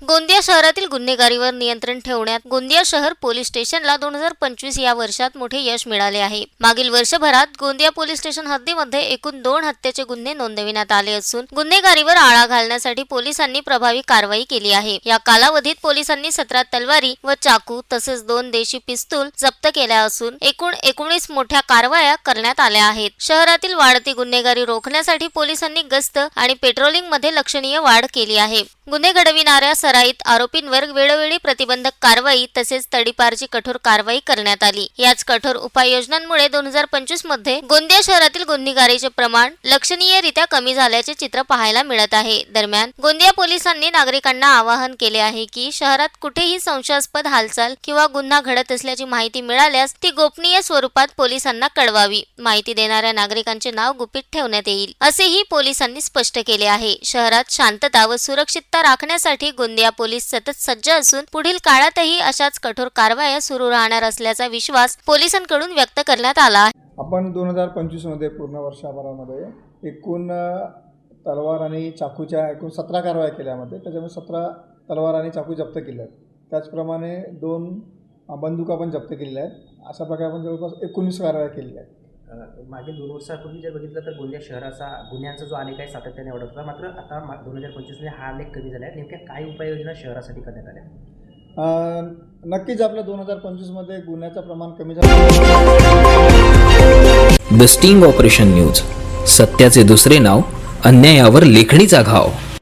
गोंदिया शहरातील गुन्हेगारीवर नियंत्रण ठेवण्यात गोंदिया शहर पोलीस स्टेशनला 2025 या वर्षात मोठे यश मिळाले आहे। मागील वर्षभरात गोंदिया पोलीस स्टेशन हद्दीमध्ये एकूण 2 हत्येचे गुन्हे नोंदविण्यात आले असून गुन्हेगारीवर आळा घालण्यासाठी पोलिसांनी प्रभावी कारवाई केली आहे। या कालावधीत पोलिसांनी 17 तलवारी व चाकू तसेच 2 देशी पिस्तूल जप्त केल्या असून एकूण 19 मोठ्या कारवाया करण्यात आल्या आहेत। शहरातील वाढती गुन्हेगारी रोखण्यासाठी पोलिसांनी गस्त आणि पेट्रोलिंग मध्ये लक्षणीय वाढ केली आहे। गुन्हे घडविणाऱ्या सराईत आरोपींवर वेळोवेळी प्रतिबंधक कारवाई तसेच तडीपारची कठोर कारवाई करण्यात आली। याच कठोर उपाययोजनांमुळे 2025 मध्ये गोंदिया शहरातील गुन्हेगारीचे प्रमाण लक्षणीयरित्या कमी झाल्याचे चित्र पाहायला मिळत आहे। दरम्यान गोंदिया पोलिसांनी नागरिकांना आवाहन केले आहे की शहरात कुठेही संशयास्पद हालचाल किंवा गुन्हा घडत असल्याची माहिती मिळाल्यास ती गोपनीय स्वरूपात पोलिसांना कळवावी। माहिती देणाऱ्या नागरिकांचे नाव गुपित ठेवण्यात येईल असेही पोलिसांनी स्पष्ट केले आहे। शहरात शांतता व सुरक्षितता राखण्यासाठी गोंदिया पोलीस सतत सज्ज असून पुढील काळातही अशाच कठोर कारवाया सुरू राहणार असल्याचा विश्वास पोलिसांकडून व्यक्त करण्यात आला आहे। आपण 2025 मध्ये पूर्ण वर्षभरामध्ये एकूण तलवार आणि चाकूच्या एकूण 17 कारवाया केल्यामध्ये त्याच्यामध्ये 17 तलवार आणि चाकू जप्त केले आहेत। त्याचप्रमाणे 2 बंदुका पण जप्त केलेल्या आहेत। अशा प्रकारे आपण जवळपास 19 कारवाया केलेल्या आहेत। मागील 2 वर्षापूर्वी जर बघितलं तर गोंदिया शहराचा गुन्ह्यांचा जो आलेख आहे सातत्याने वाढत होता, मात्र आता 2025 मध्ये हा आलेख कमी झाला आहे। नेमक्या काय उपाययोजना शहरासाठी करण्यात आल्या? नक्कीच आपल्या 2025 मध्ये गुन्ह्याचं प्रमाण कमी झालं। द स्टिंग ऑपरेशन न्यूज, सत्याचे दुसरे नाव, अन्यायावर लेखणीचा घाव।